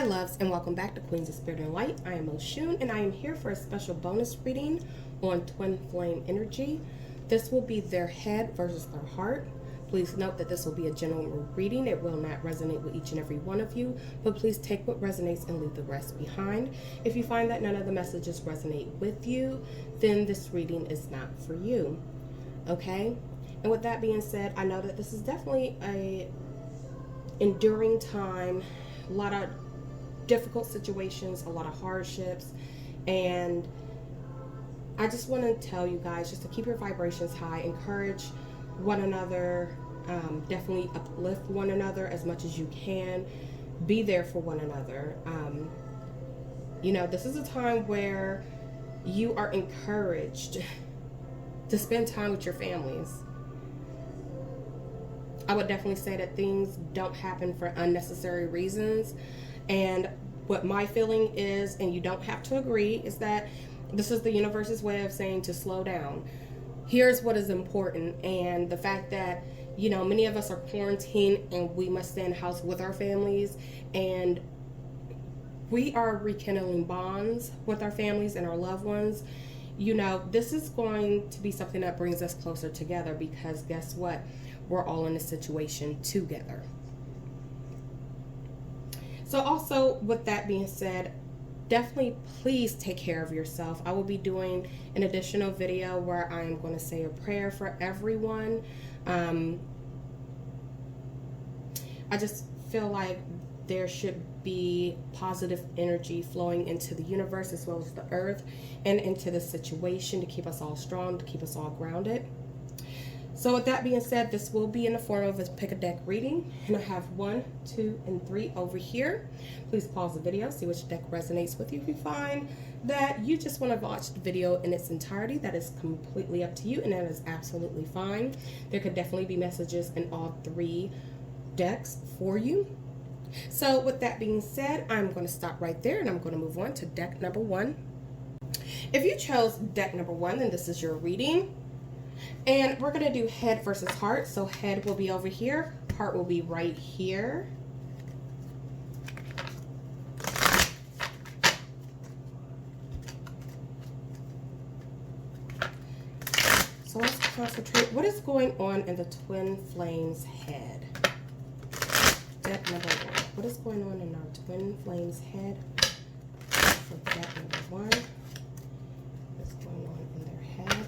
Hi loves, and welcome back to Queens of Spirit and Light. I am Oshun, and I am here for a special bonus reading on twin flame energy. This will be their head versus their heart. Please note that this will be a general reading. It will not resonate with each and every one of you, but please take what resonates and leave the rest behind. If you find that none of the messages resonate with you, then this reading is not for you. Okay? And with that being said, I know that this is definitely a enduring time, a lot of difficult situations, a lot of hardships, and I just want to tell you guys just to keep your vibrations high, encourage one another, definitely uplift one another as much as you can, be there for one another. You know, this is a time where you are encouraged to spend time with your families. I would definitely say that things don't happen for unnecessary reasons. And what my feeling is, and you don't have to agree, is that this is the universe's way of saying to slow down. Here's what is important. And the fact that, you know, many of us are quarantined and we must stay in the house with our families. And we are rekindling bonds with our families and our loved ones. You know, this is going to be something that brings us closer together, because guess what? We're all in a situation together. So also, with that being said, definitely please take care of yourself. I will be doing an additional video where I am going to say a prayer for everyone. I just feel like there should be positive energy flowing into the universe as well as the earth and into the situation to keep us all strong, to keep us all grounded. So with that being said, this will be in the form of a pick a deck reading, and I have 1, 2, and 3 over here. Please pause the video, see which deck resonates with you. If you find that you just want to watch the video in its entirety, that is completely up to you, and that is absolutely fine. There could definitely be messages in all 3 decks for you. So with that being said, I'm going to stop right there, and I'm going to move on to deck number 1. If you chose deck number 1, then this is your reading. And we're going to do head versus heart. So head will be over here. Heart will be right here. So let's concentrate. What is going on in the twin flames head? Deck number 1. What is going on in our twin flames head? For deck number 1. What's going on in their head?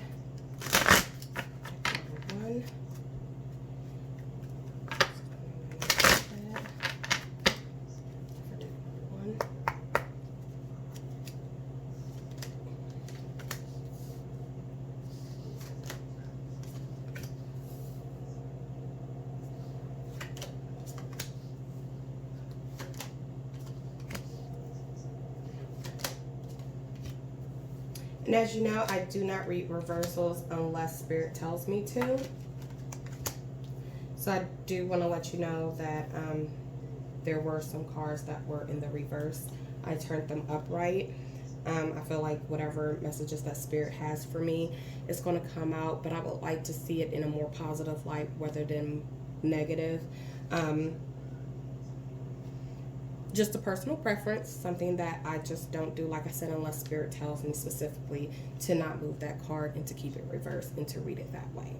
And as you know, I do not read reversals unless Spirit tells me to. So I do want to let you know that there were some cards that were in the reverse. I turned them upright. I feel like whatever messages that Spirit has for me is going to come out, but I would like to see it in a more positive light rather than negative. Just a personal preference, something that I just don't do, like I said, unless Spirit tells me specifically to not move that card and to keep it reversed and to read it that way.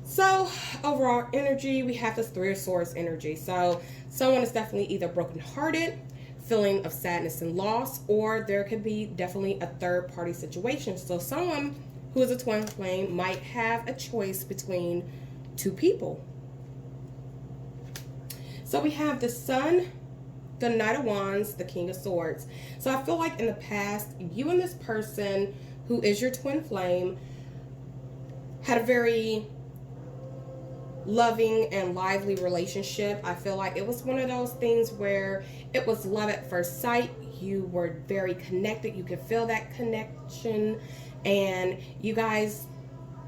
So overall energy, we have this 3 of Swords energy. So someone is definitely either brokenhearted, feeling of sadness and loss, or there could be definitely a third party situation. So someone who is a twin flame might have a choice between 2 people. So we have the Sun, the Knight of Wands, the King of Swords. So I feel like in the past, you and this person who is your twin flame had a very loving and lively relationship. I feel like it was one of those things where it was love at first sight. You were very connected. You could feel that connection, and you guys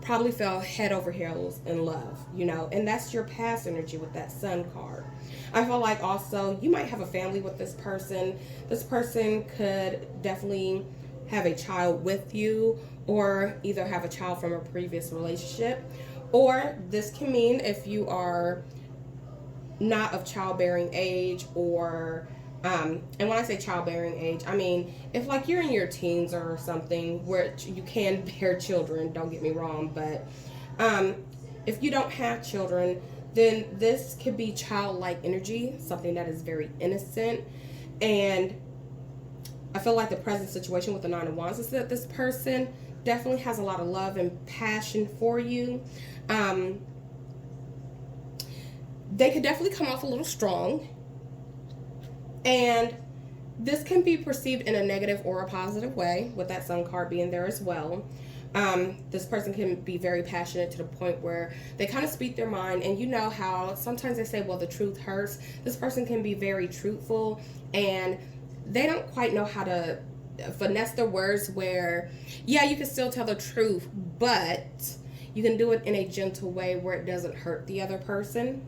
probably fell head over heels in love, you know, and that's your past energy with that Sun card. I feel like also you might have a family with this person. This person could definitely have a child with you, or either have a child from a previous relationship, or this can mean if you are not of childbearing age, or And when I say childbearing age, I mean, if like you're in your teens or something where you can bear children, don't get me wrong, but if you don't have children, then this could be childlike energy, something that is very innocent. And I feel like the present situation with the Nine of Wands is that this person definitely has a lot of love and passion for you. They could definitely come off a little strong. And this can be perceived in a negative or a positive way, with that Sun card being there as well. This person can be very passionate to the point where they kind of speak their mind. And you know how sometimes they say, well, the truth hurts. This person can be very truthful, and they don't quite know how to finesse their words where, yeah, you can still tell the truth, but you can do it in a gentle way where it doesn't hurt the other person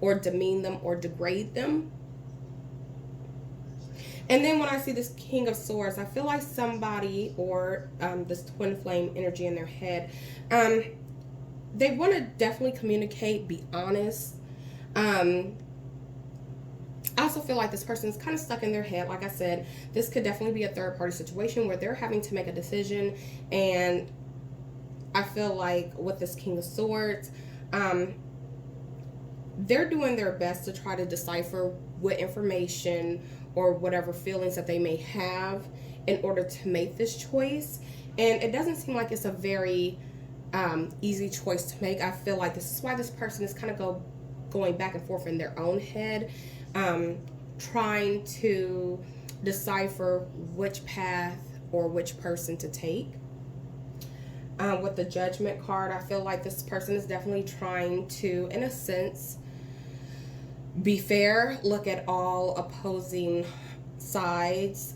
or demean them or degrade them. And then when I see this King of Swords, I feel like somebody or this twin flame energy in their head, they want to definitely communicate, be honest. I also feel like this person's kind of stuck in their head. Like I said, this could definitely be a third party situation where they're having to make a decision. And I feel like with this King of Swords, they're doing their best to try to decipher what information or whatever feelings that they may have in order to make this choice. And it doesn't seem like it's a very easy choice to make. I feel like this is why this person is kind of going back and forth in their own head, trying to decipher which path or which person to take. With the Judgment card, I feel like this person is definitely trying to, in a sense, be fair, look at all opposing sides,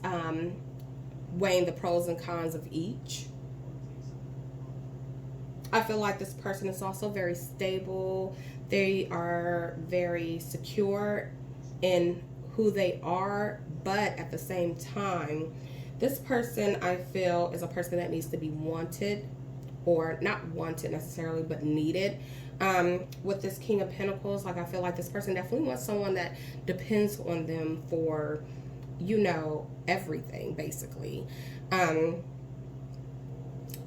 weighing the pros and cons of each. I feel like this person is also very stable. They are very secure in who they are, but at the same time, this person, I feel, is a person that needs to be wanted, or not wanted necessarily, but needed. With this King of Pentacles, like I feel like this person definitely wants someone that depends on them for, you know, everything basically.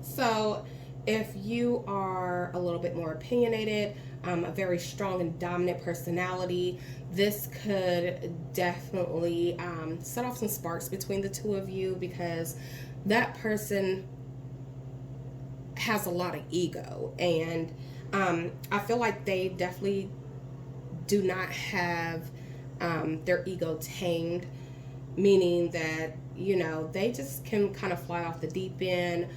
So if you are a little bit more opinionated, a very strong and dominant personality, this could definitely set off some sparks between the two of you, because that person has a lot of ego, and I feel like they definitely do not have their ego tamed, meaning that, you know, they just can kind of fly off the deep end.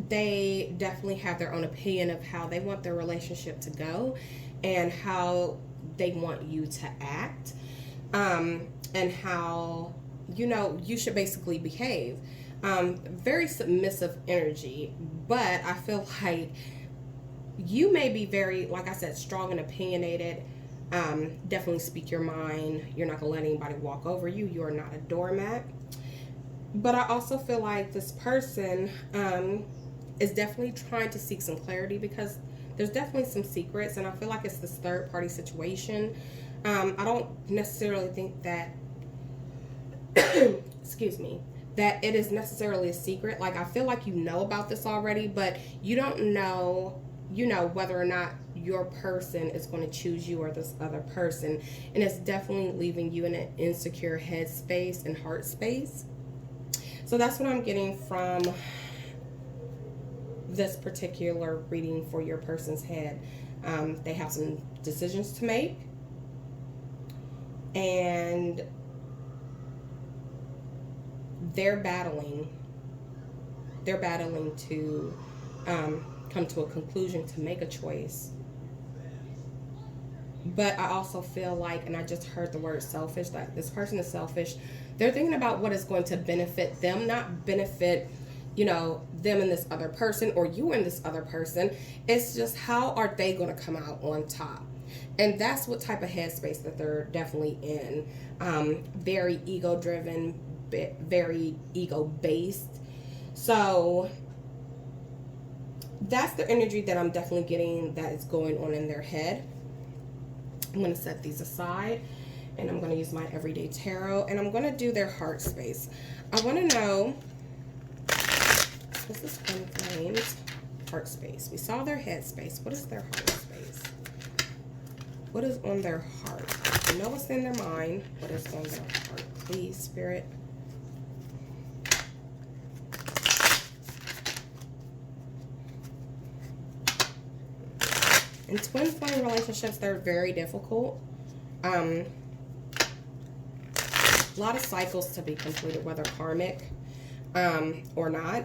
They definitely have their own opinion of how they want their relationship to go and how they want you to act, and how, you know, you should basically behave. Very submissive energy, but I feel like you may be very, like I said, strong and opinionated. Definitely speak your mind. You're not gonna let anybody walk over you. You are not a doormat. But I also feel like this person is definitely trying to seek some clarity, because there's definitely some secrets, and I feel like it's this third party situation. I don't necessarily think that excuse me, that it is necessarily a secret. Like, I feel like you know about this already, but you don't know, you know, whether or not your person is going to choose you or this other person. And it's definitely leaving you in an insecure head space and heart space. So that's what I'm getting from this particular reading for your person's head. They have some decisions to make, and they're battling to come to a conclusion, to make a choice. But I also feel like, and I just heard the word selfish, that this person is selfish. They're thinking about what is going to benefit them, not benefit, you know, them and this other person, or you and this other person. It's just, how are they going to come out on top? And that's what type of headspace that they're definitely in. Very ego driven, very ego based. So that's the energy that I'm definitely getting that is going on in their head. I'm going to set these aside, And I'm going to use my Everyday Tarot. And I'm going to do their heart space. I want to know, this is Twinflame's heart space. We saw their head space. What is their heart space? What is on their heart? You know what's in their mind. What is on their heart? Please, Spirit. In twin flame relationships, they're very difficult. A lot of cycles to be completed, whether karmic or not.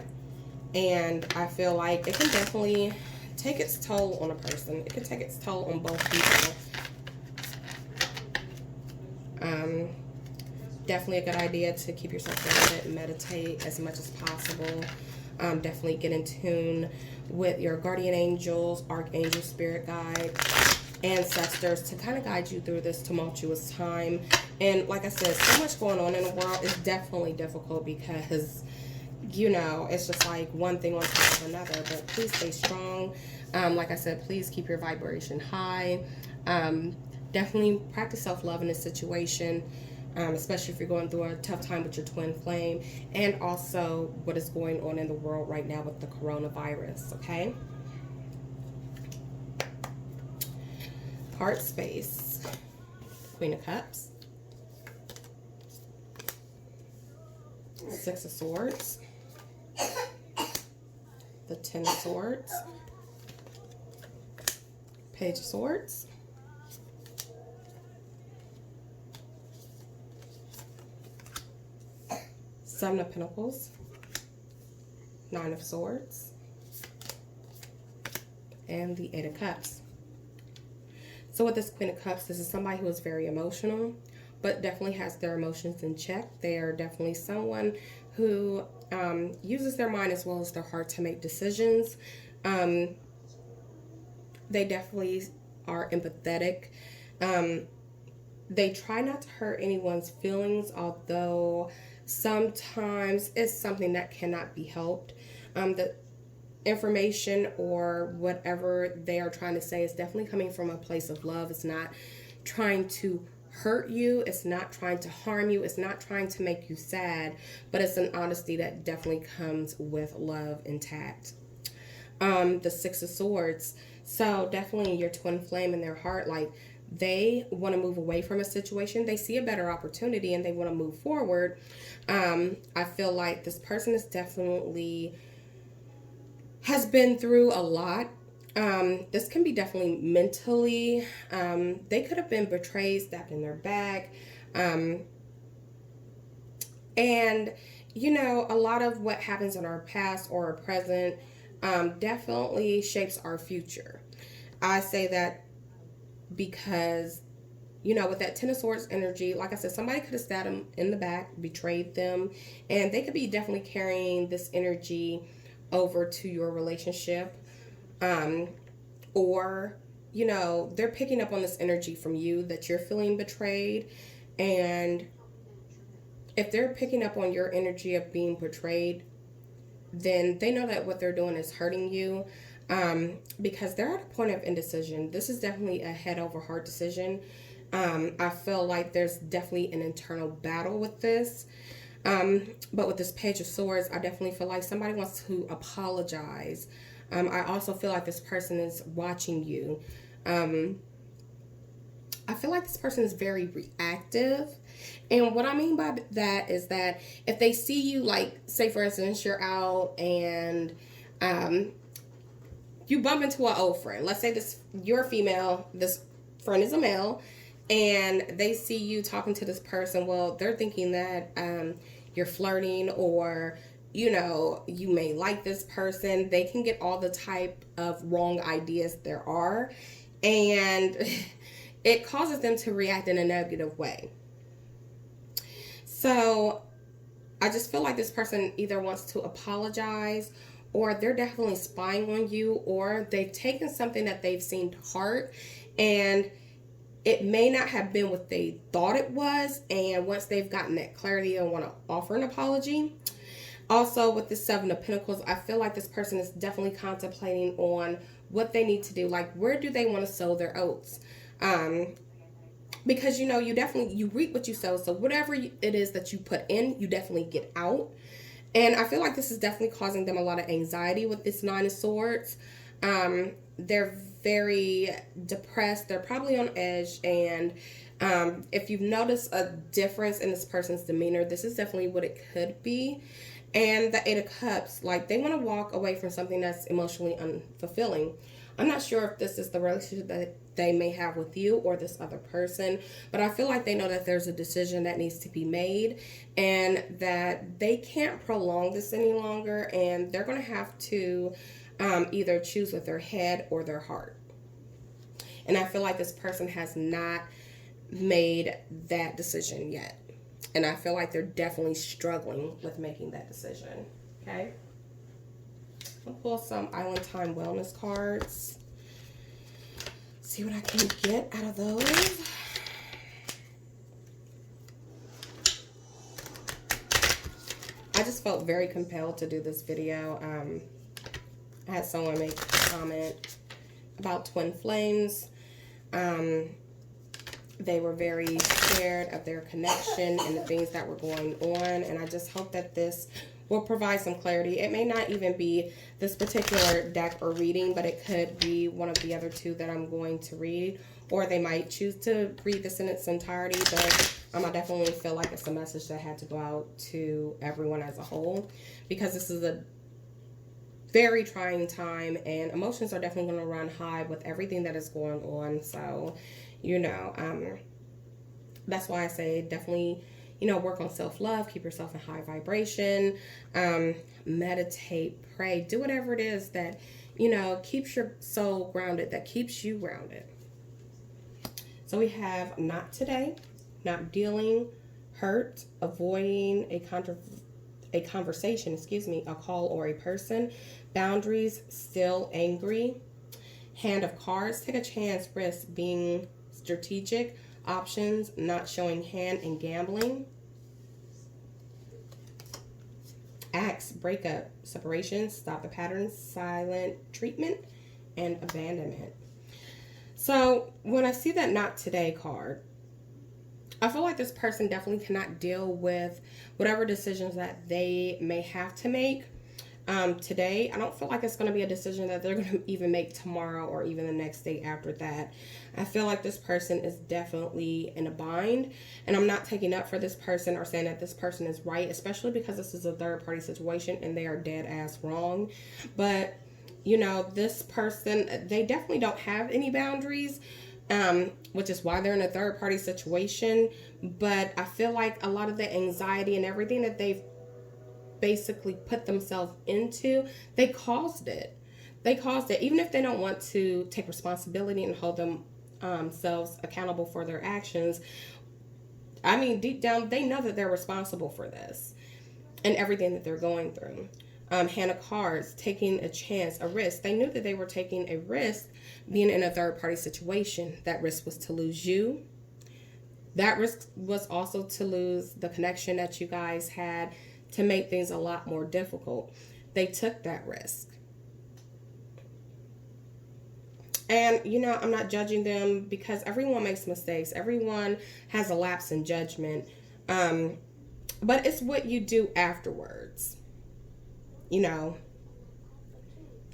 And I feel like it can definitely take its toll on a person. It can take its toll on both people. Definitely a good idea to keep yourself grounded and meditate as much as possible. Definitely get in tune with your guardian angels, archangel, spirit guide, ancestors to kind of guide you through this tumultuous time. And like I said, so much going on in the world is definitely difficult because, you know, it's just like one thing on top of another. But please stay strong. Like I said, please keep your vibration high. Definitely practice self-love in this situation. Especially if you're going through a tough time with your twin flame, and also what is going on in the world right now with the coronavirus, okay? Heart space, Queen of Cups, Six of Swords, the Ten of Swords, Page of Swords, Seven of Pentacles, Nine of Swords, and the Eight of Cups. So with this Queen of Cups, this is somebody who is very emotional, but definitely has their emotions in check. They are definitely someone who uses their mind as well as their heart to make decisions. They definitely are empathetic. They try not to hurt anyone's feelings, although sometimes it's something that cannot be helped. The information or whatever they are trying to say is definitely coming from a place of love. It's not trying to hurt you. It's not trying to harm you. It's not trying to make you sad, but it's an honesty that definitely comes with love intact. The Six of Swords. So definitely your twin flame in their heart, like they want to move away from a situation. They see a better opportunity and they want to move forward. I feel like this person is definitely has been through a lot. This can be definitely mentally. They could have been betrayed, stabbed in their back. And, you know, a lot of what happens in our past or our present definitely shapes our future. I say that because, you know, with that Ten of Swords energy, like I said, somebody could have stabbed them in the back, betrayed them, and they could be definitely carrying this energy over to your relationship. Or, you know, they're picking up on this energy from you that you're feeling betrayed. And if they're picking up on your energy of being betrayed, then they know that what they're doing is hurting you. Because they're at a point of indecision. This is definitely a head over heart decision. I feel like there's definitely an internal battle with this. But with this Page of Swords, I definitely feel like somebody wants to apologize. I also feel like this person is watching you. I feel like this person is very reactive. And what I mean by that is that if they see you, like, say for instance, you're out and you bump into an old friend. Let's say you're a female, this friend is a male, and they see you talking to this person. Well, they're thinking that you're flirting, or, you know, you may like this person. They can get all the type of wrong ideas there are, and it causes them to react in a negative way. So I just feel like this person either wants to apologize, or they're definitely spying on you, or they've taken something that they've seen to heart, and it may not have been what they thought it was, and once they've gotten that clarity, they want to offer an apology. Also, with the Seven of Pentacles, I feel like this person is definitely contemplating on what they need to do. Like, where do they want to sow their oats? because you know you reap what you sow. So whatever it is that you put in, you definitely get out. And I feel like this is definitely causing them a lot of anxiety with this Nine of Swords. They're very depressed. They're probably on edge. And if you've noticed a difference in this person's demeanor, this is definitely what it could be. And the Eight of Cups, like they want to walk away from something that's emotionally unfulfilling. I'm not sure if this is the relationship that they may have with you or this other person, but I feel like they know that there's a decision that needs to be made and that they can't prolong this any longer, and they're going to have to either choose with their head or their heart. And I feel like this person has not made that decision yet. And I feel like they're definitely struggling with making that decision. Okay. I'll pull some Island Time Wellness cards. See what I can get out of those. I just felt very compelled to do this video. I had someone make a comment about twin flames. They were very scared of their connection and the things that were going on. And I just hope that this will provide some clarity. It may not even be this particular deck or reading, but it could be one of the other two that I'm going to read. Or they might choose to read this in its entirety. But I definitely feel like it's a message that had to go out to everyone as a whole. Because this is a very trying time. And emotions are definitely going to run high with everything that is going on. So, you know, that's why I say definitely, you know, work on self-love, keep yourself in high vibration, meditate, pray, do whatever it is that, you know, keeps your soul grounded, that keeps you grounded. So we have not today, not dealing, hurt, avoiding a conversation, a call or a person, boundaries, still angry, Hand of Cards, take a chance, risk, being strategic, options, not showing hand, and gambling. Axe, breakup, separation, stop the pattern, silent treatment, and abandonment. So when I see that not today card, I feel like this person definitely cannot deal with whatever decisions that they may have to make today. I don't feel like it's going to be a decision that they're going to even make tomorrow or even the next day after that. I feel like this person is definitely in a bind, and I'm not taking up for this person or saying that this person is right, especially because this is a third party situation and they are dead ass wrong. But you know, this person, they definitely don't have any boundaries, which is why they're in a third party situation. But I feel like a lot of the anxiety and everything that they've basically put themselves into, they caused it. Even if they don't want to take responsibility and hold themselves accountable for their actions. I mean, deep down, they know that they're responsible for this and everything that they're going through. Hand of Cards, taking a chance, a risk. They knew that they were taking a risk being in a third party situation. That risk was to lose you. That risk was also to lose the connection that you guys had, to make things a lot more difficult. They took that risk. And, you know, I'm not judging them because everyone makes mistakes. Everyone has a lapse in judgment. But it's what you do afterwards, you know,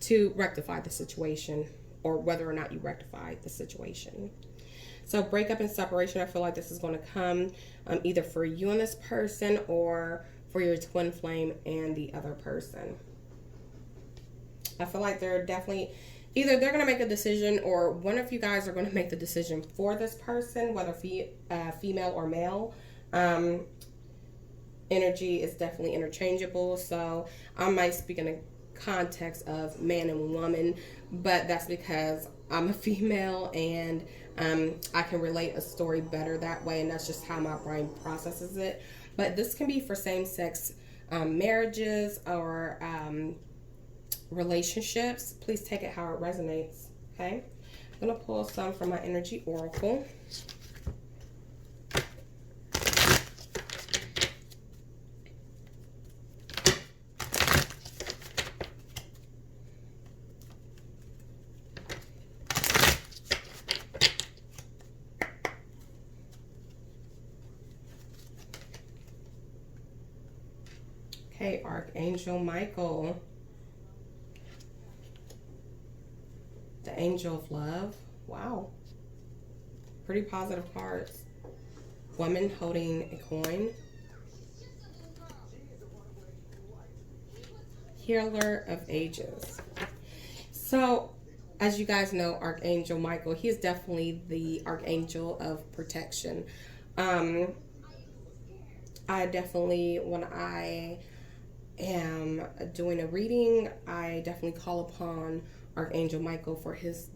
to rectify the situation, or whether or not you rectify the situation. So breakup and separation, I feel like this is going to come either for you and this person, or for your twin flame and the other person. I feel like they're definitely, either they're going to make a decision, or one of you guys are going to make the decision for this person, whether female or male. Energy is definitely interchangeable, so I might speak in a context of man and woman, but that's because I'm a female and I can relate a story better that way, and that's just how my brain processes it. But this can be for same-sex marriages or relationships. Please take it how it resonates, okay? I'm going to pull some from my Energy Oracle. Okay, Archangel Michael. The Angel of Love. Wow. Pretty positive cards. Woman holding a coin. Healer of Ages. So, as you guys know, Archangel Michael, he is definitely the Archangel of protection. I definitely, when I am doing a reading, I definitely call upon Archangel Michael for his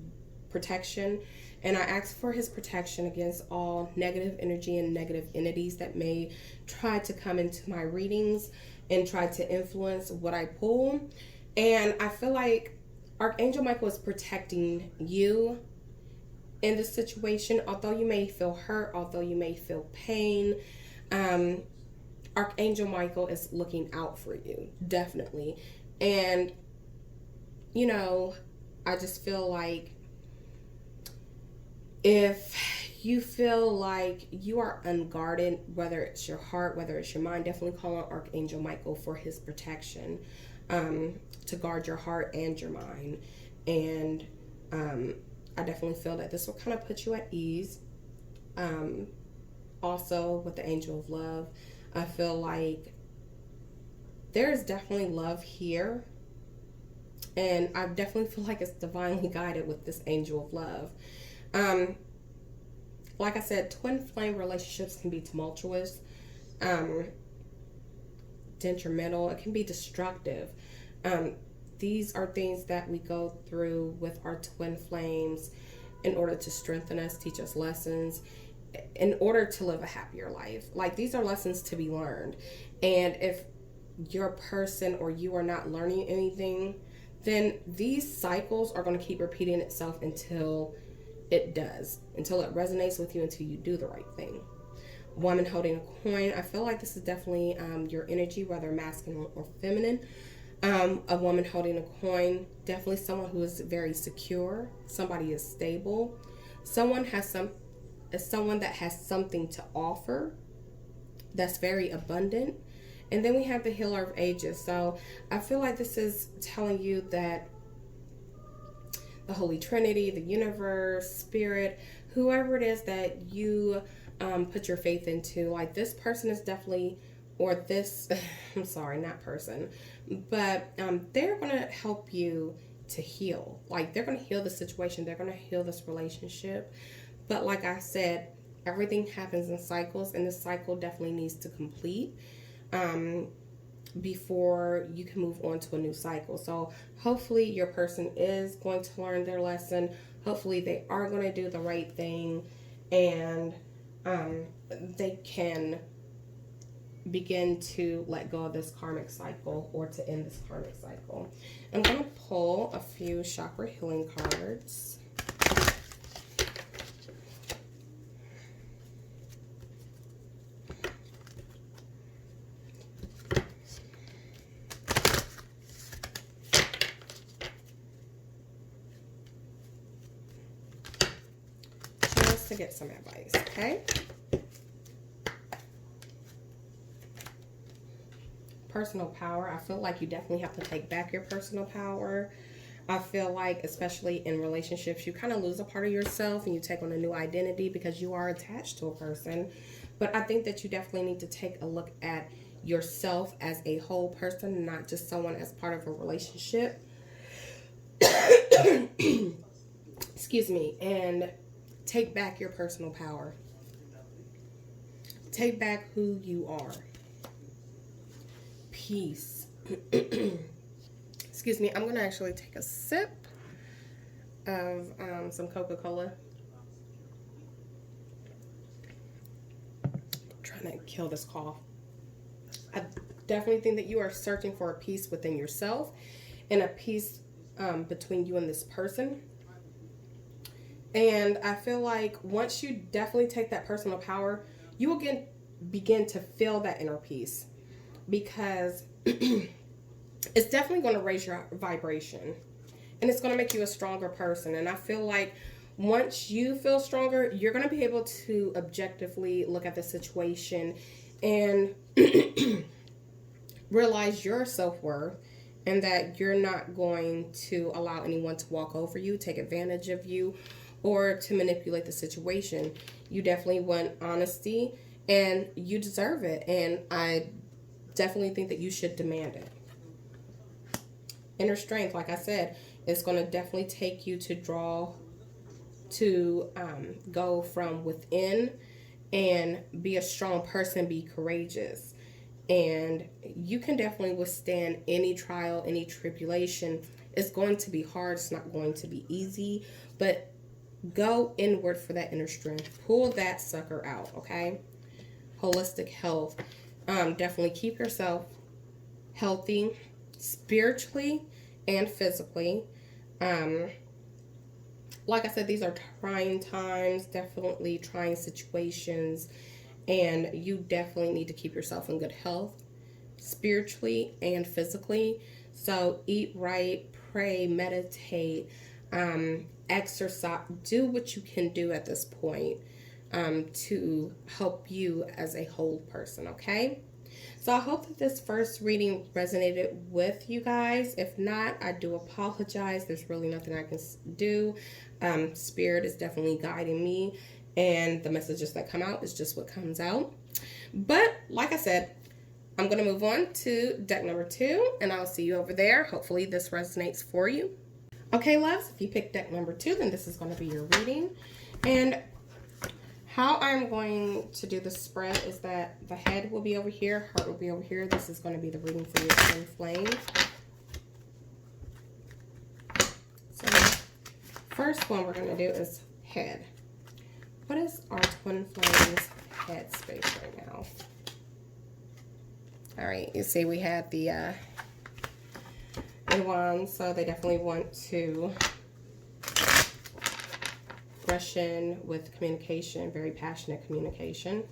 protection, and I ask for his protection against all negative energy and negative entities that may try to come into my readings and try to influence what I pull. And I feel like Archangel Michael is protecting you in this situation. Although you may feel hurt, although you may feel pain, Archangel Michael is looking out for you, definitely. And, you know, I just feel like if you feel like you are unguarded, whether it's your heart, whether it's your mind, definitely call on Archangel Michael for his protection, to guard your heart and your mind. And I definitely feel that this will kind of put you at ease. Also, with the Angel of Love, I feel like there is definitely love here. And I definitely feel like it's divinely guided with this Angel of Love. Like I said, twin flame relationships can be tumultuous, detrimental. It can be destructive. These are things that we go through with our twin flames in order to strengthen us, teach us lessons, in order to live a happier life. Like, these are lessons to be learned. And if your person or you are not learning anything, then these cycles are going to keep repeating itself until it does, until it resonates with you, until you do the right thing. Woman holding a coin. I feel like this is definitely your energy, whether masculine or feminine. A woman holding a coin, definitely someone who is very secure. Somebody is stable. Someone that has something to offer that's very abundant. And then we have the Healer of Ages. So I feel like this is telling you that the Holy Trinity, the universe, spirit, whoever it is that you put your faith into, like, this person is definitely, or this, I'm sorry, not person, but they're going to help you to heal. Like, they're going to heal the situation. They're going to heal this relationship. But like I said, everything happens in cycles, and this cycle definitely needs to complete before you can move on to a new cycle. So hopefully your person is going to learn their lesson. Hopefully they are going to do the right thing, and they can begin to let go of this karmic cycle, or to end this karmic cycle. I'm going to pull a few chakra healing cards. To get some advice, okay? Personal power. I feel like you definitely have to take back your personal power. I feel like, especially in relationships, you kind of lose a part of yourself and you take on a new identity because you are attached to a person. But I think that you definitely need to take a look at yourself as a whole person, not just someone as part of a relationship. Excuse me. And take back your personal power. Take back who you are. Peace. Excuse me. I'm going to actually take a sip of some Coca-Cola. Trying to kill this cough. I definitely think that you are searching for a peace within yourself, and a peace between you and this person. And I feel like once you definitely take that personal power, you will begin to feel that inner peace, because it's definitely going to raise your vibration, and it's going to make you a stronger person. And I feel like once you feel stronger, you're going to be able to objectively look at the situation and realize your self-worth and that you're not going to allow anyone to walk over you, take advantage of you, or to manipulate the situation. You definitely want honesty and you deserve it. And I definitely think that you should demand it. Inner strength, like I said, it's going to definitely take you to go from within and be a strong person, be courageous. And you can definitely withstand any trial, any tribulation. It's going to be hard. It's not going to be easy, but go inward for that inner strength. Pull that sucker out, okay? Holistic health. Definitely keep yourself healthy spiritually and physically. Like I said, these are trying times, definitely trying situations, and you definitely need to keep yourself in good health spiritually and physically. So eat right, pray, meditate, exercise, do what you can do at this point to help you as a whole person, okay? So I hope that this first reading resonated with you guys. If not, I do apologize. There's really nothing I can do. Spirit is definitely guiding me, and the messages that come out is just what comes out. But like I said, I'm going to move on to deck number 2, and I'll see you over there. Hopefully this resonates for you. Okay, loves, if you picked deck number 2, then this is going to be your reading. And how I'm going to do the spread is that the head will be over here, heart will be over here. This is going to be the reading for your twin flame. So first one we're going to do is head. What is our twin flame's head space right now? All right, you see we had the wands, so they definitely want to rush in with communication, very passionate communication.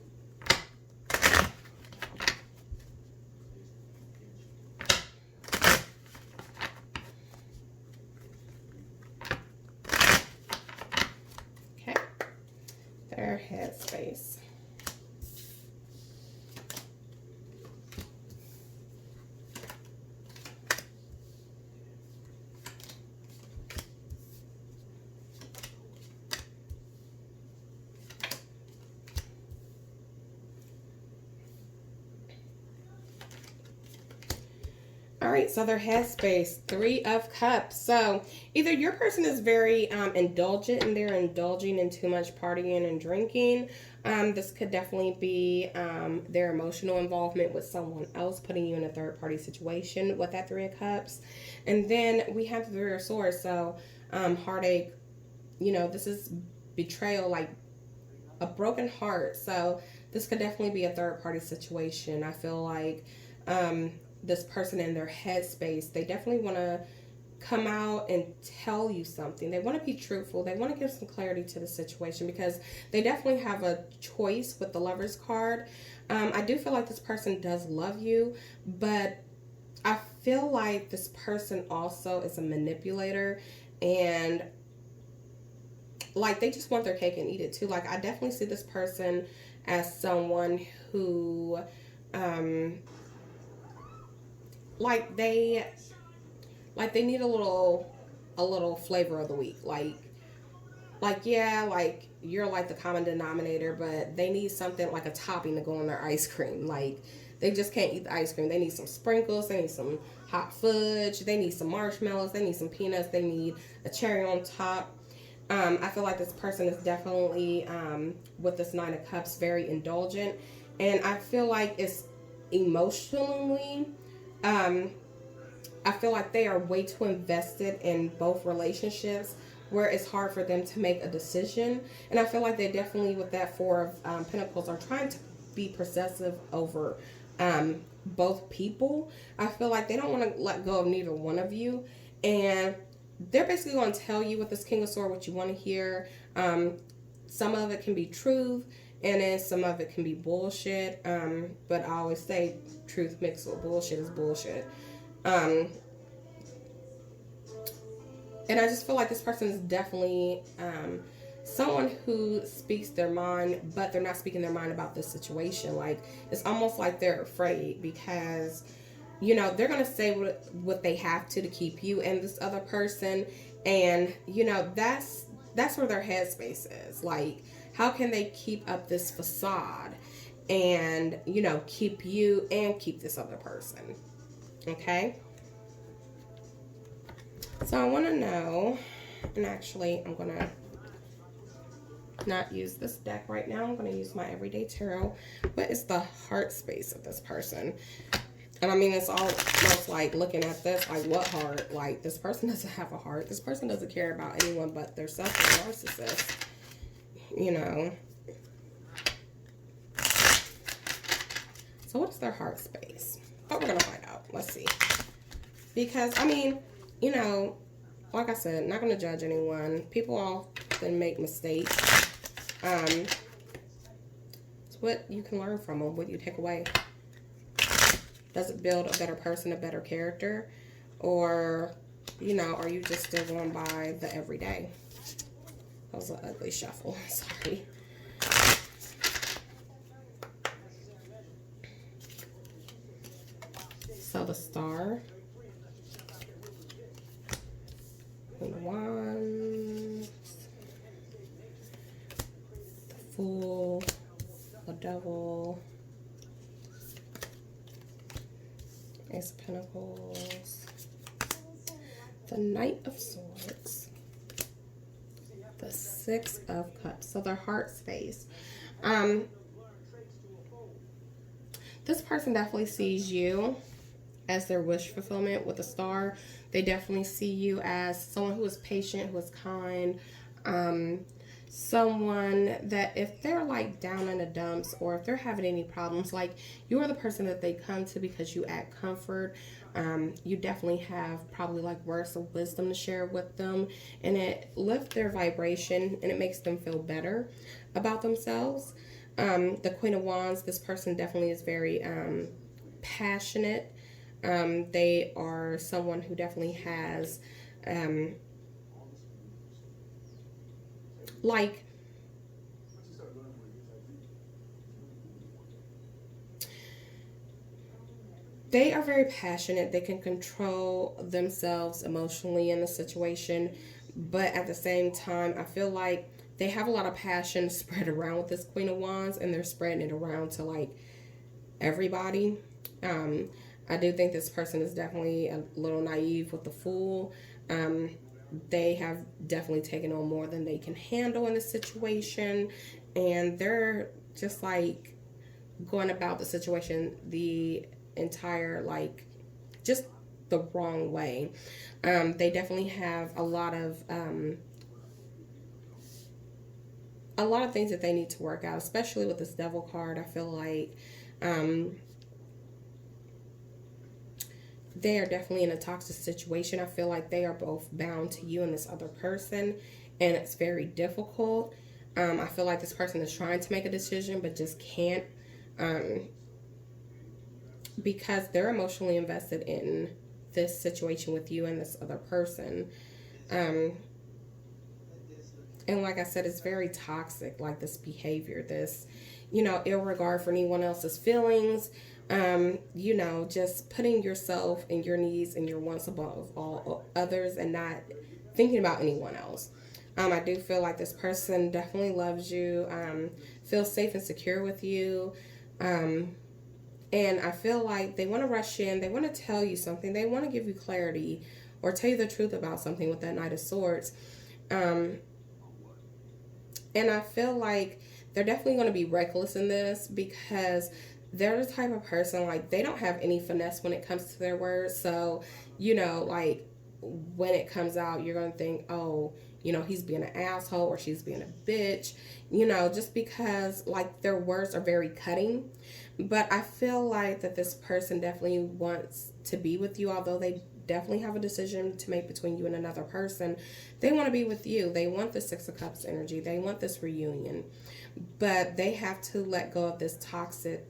Okay, their head space. All right, so their headspace, 3 of Cups. So either your person is very indulgent and they're indulging in too much partying and drinking. This could definitely be their emotional involvement with someone else, putting you in a third-party situation with that 3 of Cups. And then we have the 3 of Swords. So heartache, you know, this is betrayal, like a broken heart. So this could definitely be a third-party situation. I feel like this person in their headspace, they definitely want to come out and tell you something. They want to be truthful. They want to give some clarity to the situation because they definitely have a choice with the Lover's card. I do feel like this person does love you, but I feel like this person also is a manipulator, and like they just want their cake and eat it too. Like I definitely see this person as someone who like they need a little flavor of the week. Like yeah, like you're like the common denominator, but they need something like a topping to go on their ice cream. Like they just can't eat the ice cream. They need some sprinkles, they need some hot fudge, they need some marshmallows, they need some peanuts, they need a cherry on top. I feel like this person is definitely with this 9 of Cups very indulgent, and I feel like it's emotionally I feel like they are way too invested in both relationships where it's hard for them to make a decision. And I feel like they definitely, with that 4 of Pentacles, are trying to be possessive over both people. I feel like they don't want to let go of neither one of you. And they're basically going to tell you with this King of Swords what you want to hear. Some of it can be truth, and then some of it can be bullshit. But I always say truth mixed with bullshit is bullshit. And I just feel like this person is definitely someone who speaks their mind, but they're not speaking their mind about this situation. Like, it's almost like they're afraid because you know, they're going to say what they have to keep you and this other person. And, you know, that's where their headspace is. Like, how can they keep up this facade and, you know, keep you and keep this other person? Okay. So I want to know, and actually I'm going to not use this deck right now. I'm going to use my Everyday Tarot. What is the heart space of this person? And I mean, it's almost like looking at this, like, what heart? Like, this person doesn't have a heart. This person doesn't care about anyone but their self, and narcissist. You know. So what is their heart space? But we're going to find out. Let's see. Because, I mean, you know, like I said, not going to judge anyone. People often make mistakes. It's what you can learn from them, what you take away. Does it build a better person, a better character? Or, you know, are you just still going by the everyday? That was an ugly shuffle. Sorry. So the Star. Queen of Wands. The Fool. The Devil. Ace of Pentacles, the Knight of Swords, the Six of Cups. So their heart space. This person definitely sees you as their wish fulfillment with a Star. They definitely see you as someone who is patient, who is kind, someone that if they're like down in the dumps or if they're having any problems, like you are the person that they come to because you add comfort. You definitely have probably like words of wisdom to share with them, and it lifts their vibration and it makes them feel better about themselves. The Queen of Wands, this person definitely is very passionate. They are someone who definitely has like they are very passionate. They can control themselves emotionally in a situation, but at the same time, I feel like they have a lot of passion spread around with this Queen of Wands, and they're spreading it around to like everybody. I do think this person is definitely a little naive with the Fool. They have definitely taken on more than they can handle in this situation, and they're just like going about the situation the entire like just the wrong way. They definitely have a lot of things that they need to work out, especially with this Devil card. I feel like they are definitely in a toxic situation. I feel like they are both bound to you and this other person, and it's very difficult. I feel like this person is trying to make a decision but just can't, because they're emotionally invested in this situation with you and this other person. And like I said, it's very toxic, like this behavior, this, you know, ill regard for anyone else's feelings. You know, just putting yourself and your needs and your wants above all others and not thinking about anyone else. I do feel like this person definitely loves you, feels safe and secure with you. And I feel like they want to rush in. They want to tell you something. They want to give you clarity or tell you the truth about something with that Knight of Swords. And I feel like they're definitely going to be reckless in this because they're the type of person, like, they don't have any finesse when it comes to their words. So, you know, like, when it comes out, you're going to think, oh, you know, he's being an asshole or she's being a bitch, you know, just because, like, their words are very cutting. But I feel like that this person definitely wants to be with you, although they definitely have a decision to make between you and another person. They want to be with you. They want the Six of Cups energy. They want this reunion. But they have to let go of this toxic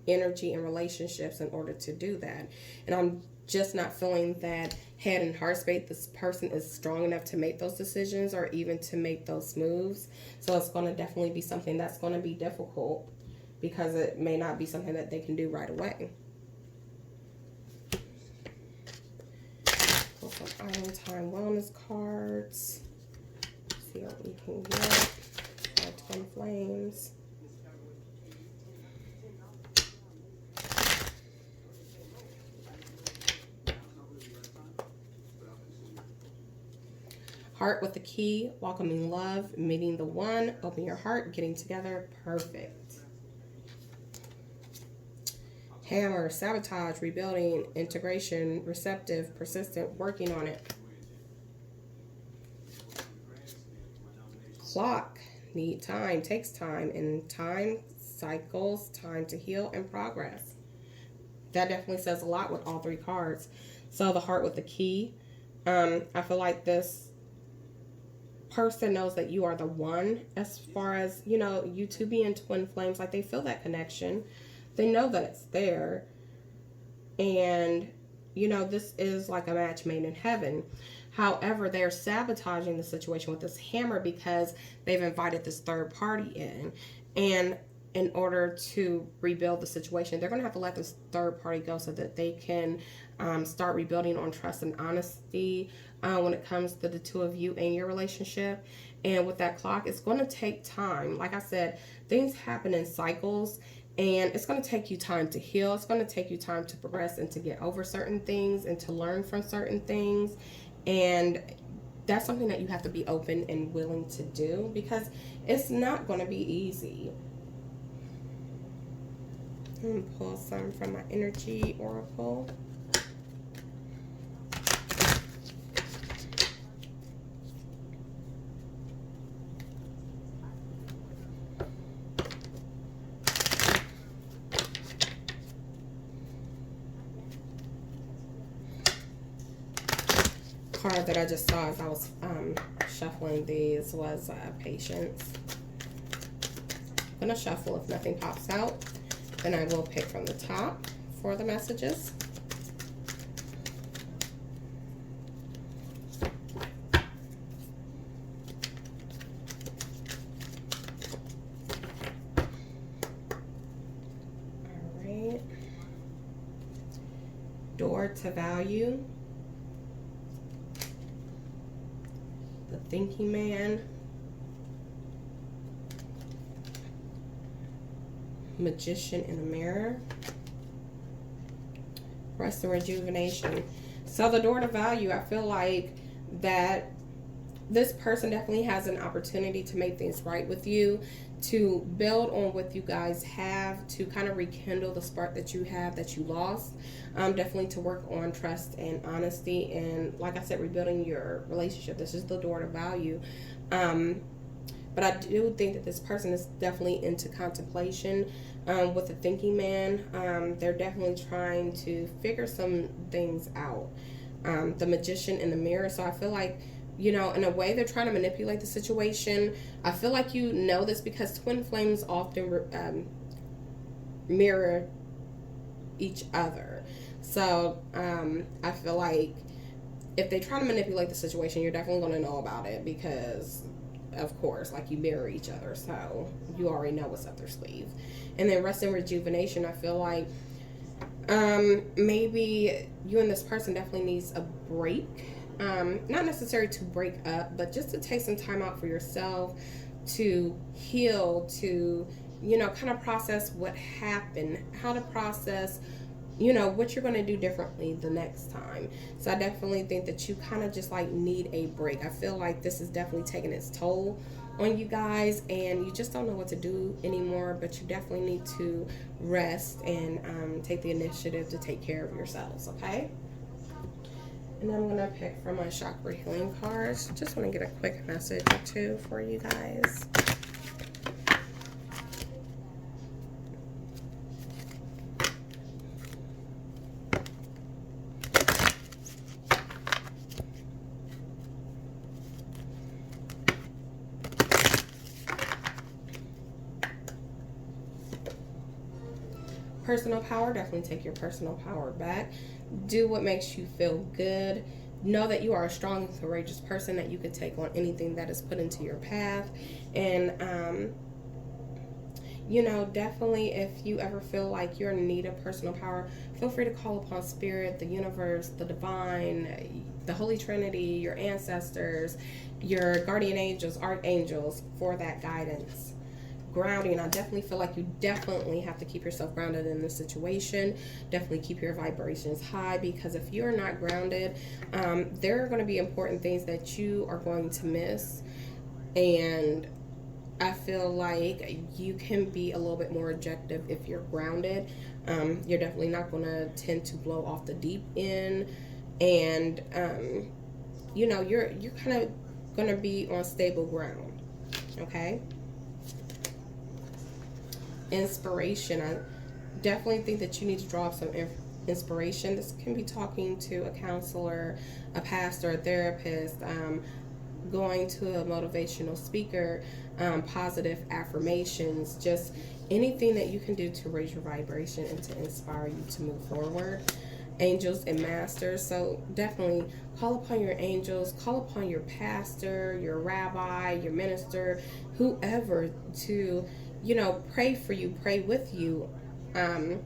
energy and relationships in order to do that. And I'm just not feeling that head and heart space this person is strong enough to make those decisions or even to make those moves. So it's going to definitely be something that's going to be difficult because it may not be something that they can do right away. some Island Time Wellness cards. See what we can get. Our Twin Flames. Heart with the key, welcoming love, meeting the one, open your heart, getting together, perfect. Hammer, sabotage, rebuilding, integration, receptive, persistent, working on it. Clock, need time, takes time, and time cycles, time to heal and progress. That definitely says a lot with all three cards. So the heart with the key, I feel like this person knows that you are the one, as far as, you know, you two being twin flames. Like, they feel that connection, they know that it's there, and you know, this is like a match made in heaven. However, they're sabotaging the situation with this hammer because they've invited this third party in, and in order to rebuild the situation, they're going to have to let this third party go so that they can start rebuilding on trust and honesty when it comes to the two of you and your relationship. And with that clock, it's going to take time. Like I said, things happen in cycles, and it's going to take you time to heal. It's going to take you time to progress and to get over certain things and to learn from certain things. And that's something that you have to be open and willing to do, because it's not going to be easy. I'm going to pull some from my energy oracle. Card that I just saw as I was shuffling these was patience. I'm going to shuffle. If nothing pops out, then I will pick from the top for the messages. All right. Door to value. The thinking man. Magician in the mirror. Rest and rejuvenation. So the door to value, I feel like that this person definitely has an opportunity to make things right with you, to build on what you guys have, to kind of rekindle the spark that you have that you lost. Definitely to work on trust and honesty, and like I said, rebuilding your relationship. This is the door to value. But I do think that this person is definitely into contemplation with the thinking man. They're definitely trying to figure some things out. The magician in the mirror. So I feel like, you know, in a way, they're trying to manipulate the situation. I feel like you know this because twin flames often mirror each other. So I feel like if they try to manipulate the situation, you're definitely going to know about it because, of course, like, you mirror each other, so you already know what's up their sleeve. And then rest and rejuvenation, I feel like maybe you and this person definitely needs a break. Not necessary to break up, but just to take some time out for yourself, to heal, to, you know, kind of process what happened, how to process, you know, what you're going to do differently the next time. So I definitely think that you kind of just like need a break. I feel like this is definitely taking its toll on you guys, and you just don't know what to do anymore, but you definitely need to rest and take the initiative to take care of yourselves, okay? And I'm going to pick from my chakra healing cards. Just want to get a quick message or two for you guys. Personal power, definitely take your personal power back. Do what makes you feel good. Know that you are a strong and courageous person, that you can take on anything that is put into your path. And you know, definitely if you ever feel like you're in need of personal power, feel free to call upon spirit, the universe, the divine, the Holy Trinity, your ancestors, your guardian angels, archangels for that guidance. Grounding, I definitely feel like you definitely have to keep yourself grounded in this situation. Definitely keep your vibrations high, because if you're not grounded, there are going to be important things that you are going to miss. And I feel like you can be a little bit more objective if you're grounded. You're definitely not going to tend to blow off the deep end, and you know, you're kind of going to be on stable ground. Okay. Inspiration. I definitely think that you need to draw up some inspiration. This can be talking to a counselor, a pastor, a therapist, going to a motivational speaker, positive affirmations, just anything that you can do to raise your vibration and to inspire you to move forward. Angels and masters. So definitely call upon your angels, call upon your pastor, your rabbi, your minister, whoever, to, you know, pray for you, pray with you, kind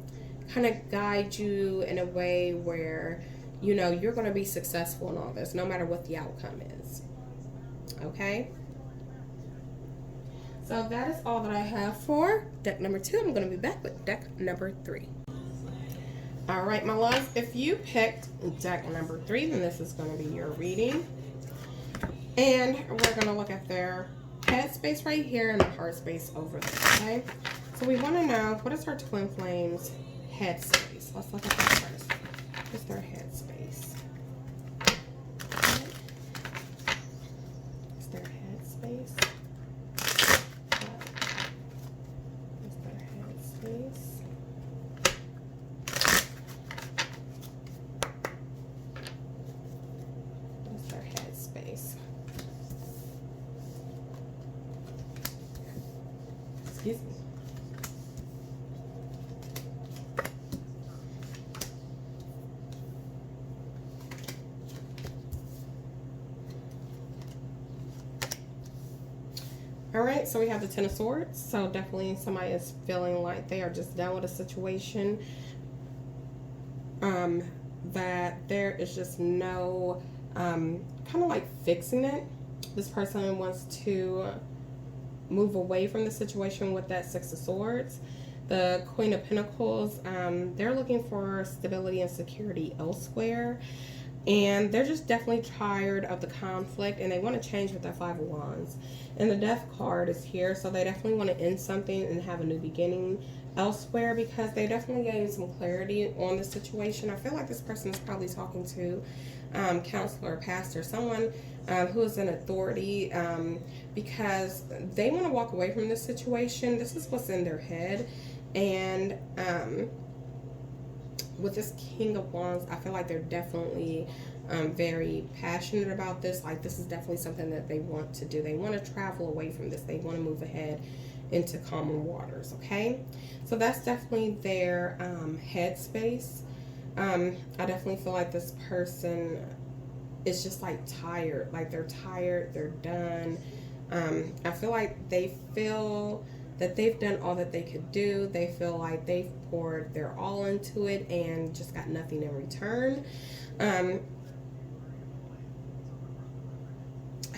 of guide you in a way where, you know, you're going to be successful in all this, no matter what the outcome is. Okay? So that is all that I have for deck number 2. I'm going to be back with deck number 3. All right, my loves, if you picked deck number 3, then this is going to be your reading. And we're going to look at their head space right here and the heart space over there, okay? So we want to know, what is our twin flames head space? Let's look at that first. What is their head space? What's their head space? What's their head space? What's their head space? Excuse me. All right, so we have the Ten of Swords. So definitely somebody is feeling like they are just done with a situation. That there is just no kind of like fixing it. This person wants to move away from the situation with that Six of Swords. The Queen of Pentacles, they're looking for stability and security elsewhere. And they're just definitely tired of the conflict, and they want to change with that Five of Wands. And the Death card is here, so they definitely want to end something and have a new beginning elsewhere, because they definitely gained some clarity on the situation. I feel like this person is probably talking to counselor, pastor, someone who is in authority, because they want to walk away from this situation. This is what's in their head. And with this King of Wands, I feel like they're definitely very passionate about this. Like, this is definitely something that they want to do. They want to travel away from this. They want to move ahead into calmer waters, okay? So that's definitely their headspace. I definitely feel like this person is just like tired. Like, they're tired, they're done. I feel like they feel that they've done all that they could do. They feel like they've poured their all into it and just got nothing in return. I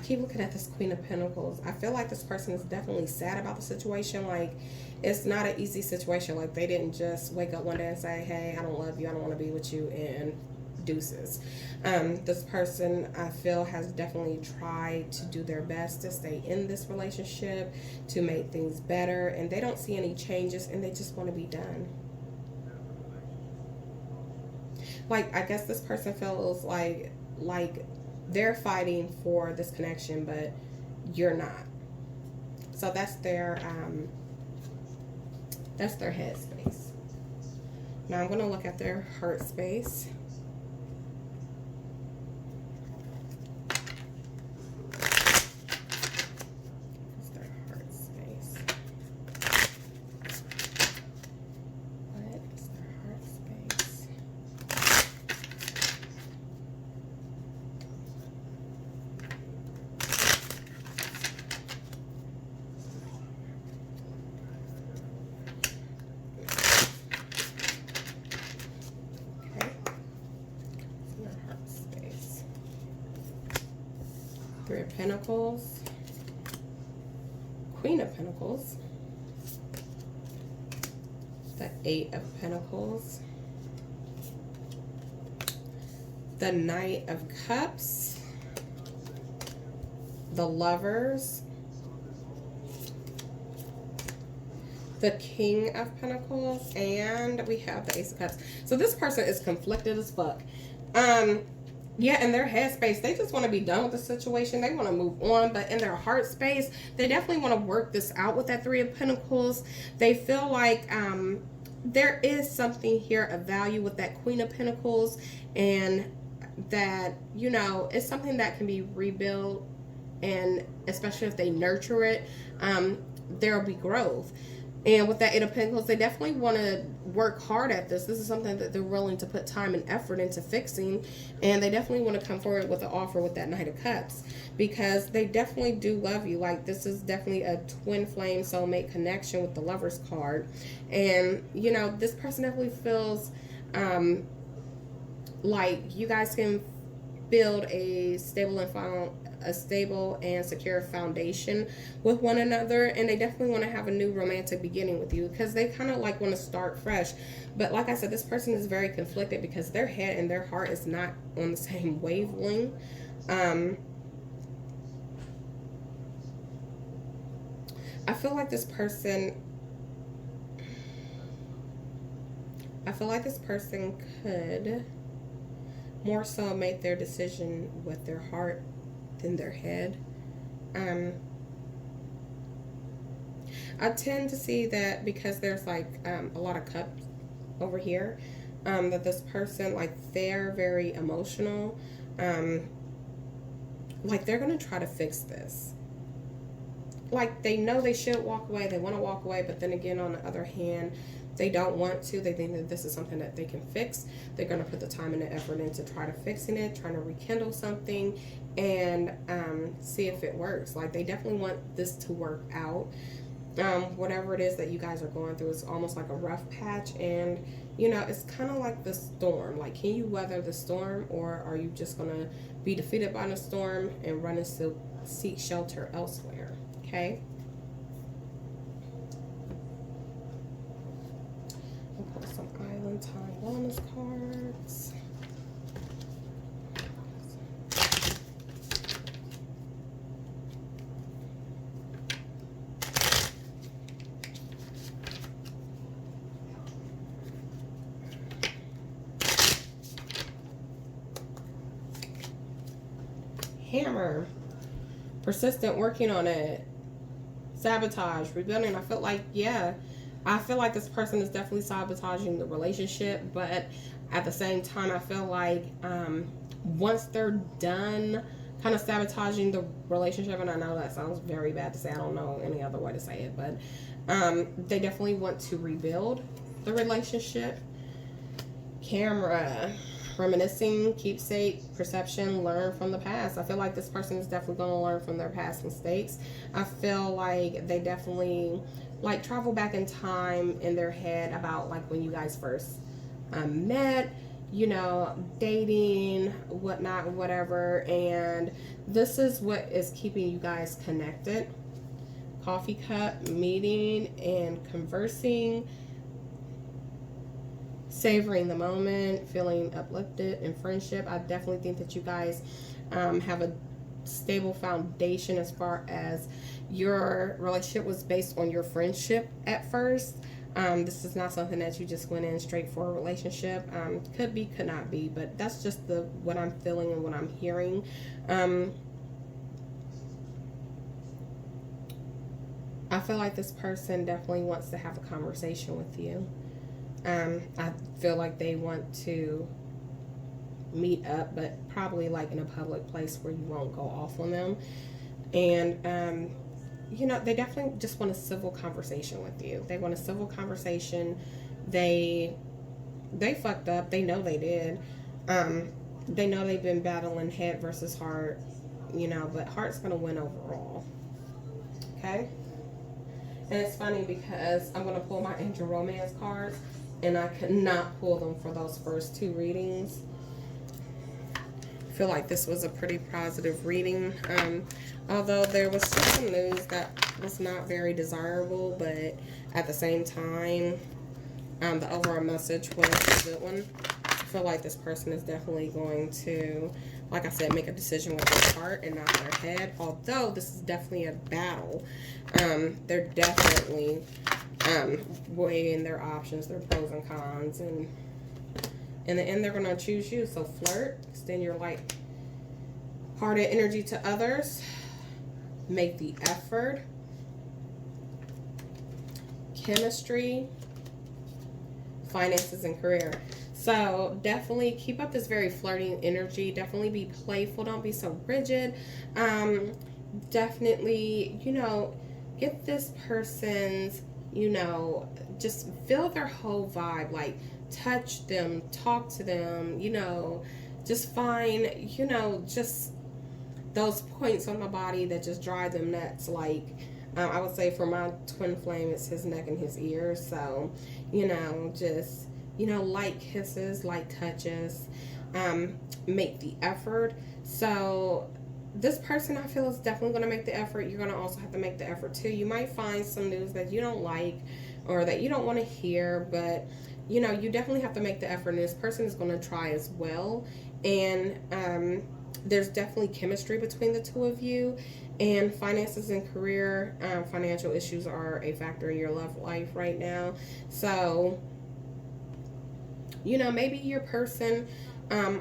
keep looking at this Queen of Pentacles. I feel like this person is definitely sad about the situation. Like, it's not an easy situation. Like, they didn't just wake up one day and say, hey, I don't love you, I don't want to be with you, and deuces. This person, I feel, has definitely tried to do their best to stay in this relationship, to make things better, and they don't see any changes, and they just want to be done. Like, I guess this person feels like they're fighting for this connection, but you're not. So that's their head space. Now I'm going to look at their heart space. What's their heart space? What is their heart space? Pentacles, Queen of Pentacles, the Eight of Pentacles, the Knight of Cups, the Lovers, the King of Pentacles, and we have the Ace of Cups. So this person is conflicted as fuck. Yeah, in their head space, they just want to be done with the situation. They want to move on, but in their heart space, they definitely want to work this out with that Three of Pentacles. They feel like there is something here of value with that Queen of Pentacles, and that, you know, it's something that can be rebuilt, and especially if they nurture it, there'll be growth. And with that Eight of Pentacles, they definitely want to work hard at this. This is something that they're willing to put time and effort into fixing. And they definitely want to come forward with an offer with that Knight of Cups, because they definitely do love you. Like, this is definitely a twin flame soulmate connection with the Lovers card. And, you know, this person definitely feels like you guys can build a stable and secure foundation with one another, and they definitely want to have a new romantic beginning with you, because they kind of like want to start fresh. But like I said, this person is very conflicted because their head and their heart is not on the same wavelength. I feel like this person could more so make their decision with their heart than their head. I tend to see that because there's like a lot of cups over here, that this person, like, they're very emotional. Like, they're gonna try to fix this. Like, they know they should walk away, they want to walk away, but then again, on the other hand, they don't want to. They think that this is something that they can fix. They're going to put the time and the effort into try to fixing it, trying to rekindle something, and see if it works. Like, they definitely want this to work out. Whatever it is that you guys are going through, it's almost like a rough patch, and, you know, it's kind of like the storm. Like, can you weather the storm, or are you just going to be defeated by the storm and run and seek shelter elsewhere? Okay. We'll pull some Island Time Wellness cards. Hammer. Persistent, working on it. Sabotage, rebuilding. I feel like, yeah, I feel like this person is definitely sabotaging the relationship, but at the same time, I feel like once they're done kind of sabotaging the relationship, and I know that sounds very bad to say, I don't know any other way to say it, but they definitely want to rebuild the relationship. Camera. Reminiscing, keepsake, perception, learn from the past. I feel like this person is definitely going to learn from their past mistakes. I feel like they definitely like travel back in time in their head about like when you guys first met, you know, dating, whatnot, whatever. And this is what is keeping you guys connected. Coffee cup, meeting and conversing. Savoring the moment, feeling uplifted in friendship. I definitely think that you guys have a stable foundation as far as your relationship was based on your friendship at first. This is not something that you just went in straight for a relationship. Could be, could not be, but that's just what I'm feeling and what I'm hearing. I feel like this person definitely wants to have a conversation with you. I feel like they want to meet up, but probably like in a public place where you won't go off on them. And, you know, they definitely just want a civil conversation with you. They want a civil conversation. They fucked up. They know they did. They know they've been battling head versus heart, you know, but heart's going to win overall. Okay? And it's funny because I'm going to pull my Angel Romance cards, and I could not pull them for those first two readings. feel like this was a pretty positive reading. Although there was still some news that was not very desirable, but at the same time, the overall message was a good one. I feel like this person is definitely going to, like I said, make a decision with their heart and not their head. Although this is definitely a battle, they're definitely weighing their options, their pros and cons, and in the end, they're going to choose you. So flirt, extend your light-hearted energy to others, make the effort, chemistry, finances, and career. So definitely keep up this very flirting energy. Definitely be playful. Don't be so rigid. Definitely, get this person's, just feel their whole vibe. Like, touch them, talk to them, just find, just those points on the body that just drive them nuts. Like, I would say for my twin flame, it's his neck and his ears. So, just, light kisses, light touches, make the effort. So this person, I feel, is definitely going to make the effort. You're going to also have to make the effort too. You might find some news that you don't like or that you don't want to hear, but you definitely have to make the effort, and this person is going to try as well. And there's definitely chemistry between the two of you. And finances and career, financial issues are a factor in your love life right now. So, maybe your person,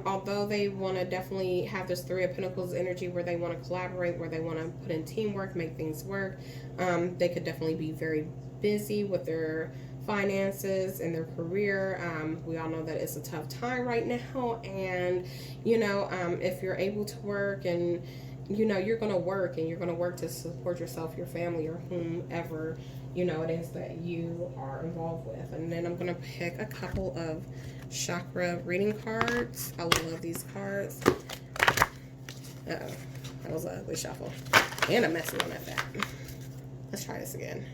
although they want to definitely have this Three of Pentacles energy where they want to collaborate, where they want to put in teamwork, make things work, they could definitely be very busy with their finances and their career. We all know that it's a tough time right now, and if you're able to work and you're going to work, and you're going to work to support yourself, your family, or whomever it is that you are involved with. And then I'm going to pick a couple of chakra reading cards. I love these cards. Uh-oh, that was an ugly shuffle and a messy one at that. Let's try this again.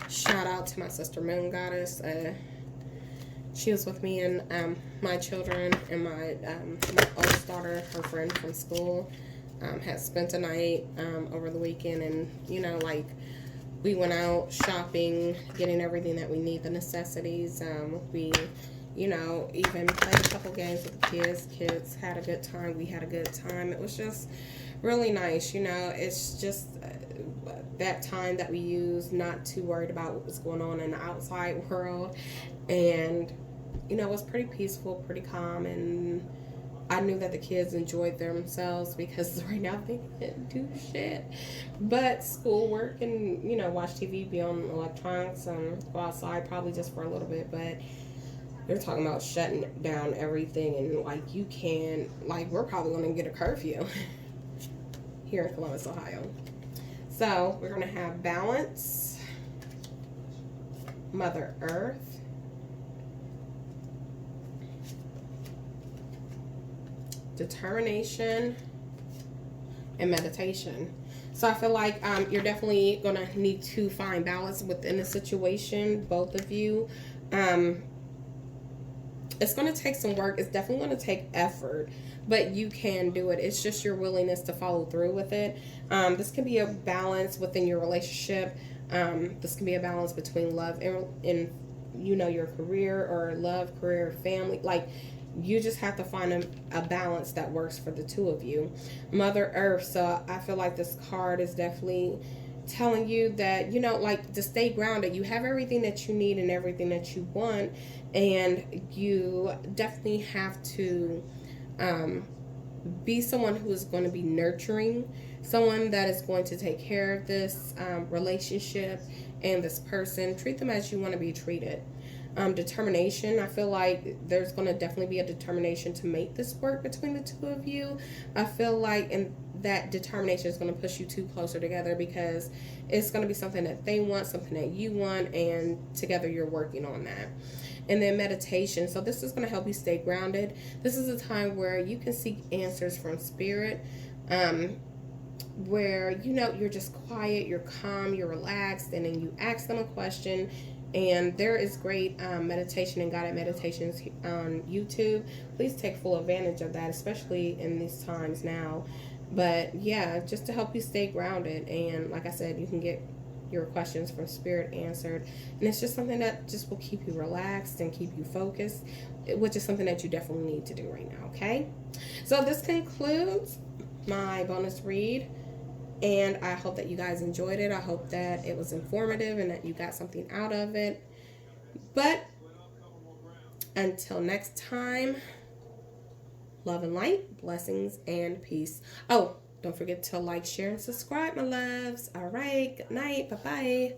Shout out to my sister Moon Goddess. She was with me and my children, and my oldest daughter, her friend from school, had spent a night over the weekend, and we went out shopping, getting everything that we need, the necessities. We even played a couple games with the kids. Kids had a good time. We had a good time. It was just really nice. It's just that time that we use not too worried about what was going on in the outside world. And, it was pretty peaceful, pretty calm. And I knew that the kids enjoyed themselves because right now they can't do shit but schoolwork and, watch TV, be on electronics, and go outside probably just for a little bit. But they're talking about shutting down everything, and you can, we're probably going to get a curfew here in Columbus, Ohio. So we're going to have balance, Mother Earth, determination, and meditation. So I feel like you're definitely going to need to find balance within the situation, both of you. It's going to take some work. It's definitely going to take effort, but you can do it. It's just your willingness to follow through with it. This can be a balance within your relationship. This can be a balance between love and your career, or love, career, family. You just have to find a balance that works for the two of you. Mother Earth. So I feel like this card is definitely telling you that, to stay grounded. You have everything that you need and everything that you want. And you definitely have to be someone who is going to be nurturing, someone that is going to take care of this relationship and this person. Treat them as you want to be treated. Determination. I feel like there's going to definitely be a determination to make this work between the two of you. I feel like that determination is going to push you two closer together, because it's going to be something that they want, something that you want, and together you're working on that. And then meditation. So this is going to help you stay grounded. This is a time where you can seek answers from spirit, where you're just quiet, you're calm, you're relaxed, and then you ask them a question. And there is great meditation and guided meditations on YouTube. Please take full advantage of that, especially in these times now. But yeah, just to help you stay grounded. And like I said, you can get your questions from Spirit answered. And it's just something that just will keep you relaxed and keep you focused, which is something that you definitely need to do right now, okay? So this concludes my bonus read. And I hope that you guys enjoyed it. I hope that it was informative and that you got something out of it. But until next time, love and light, blessings and peace. Oh, don't forget to like, share, and subscribe, my loves. All right, good night. Bye-bye.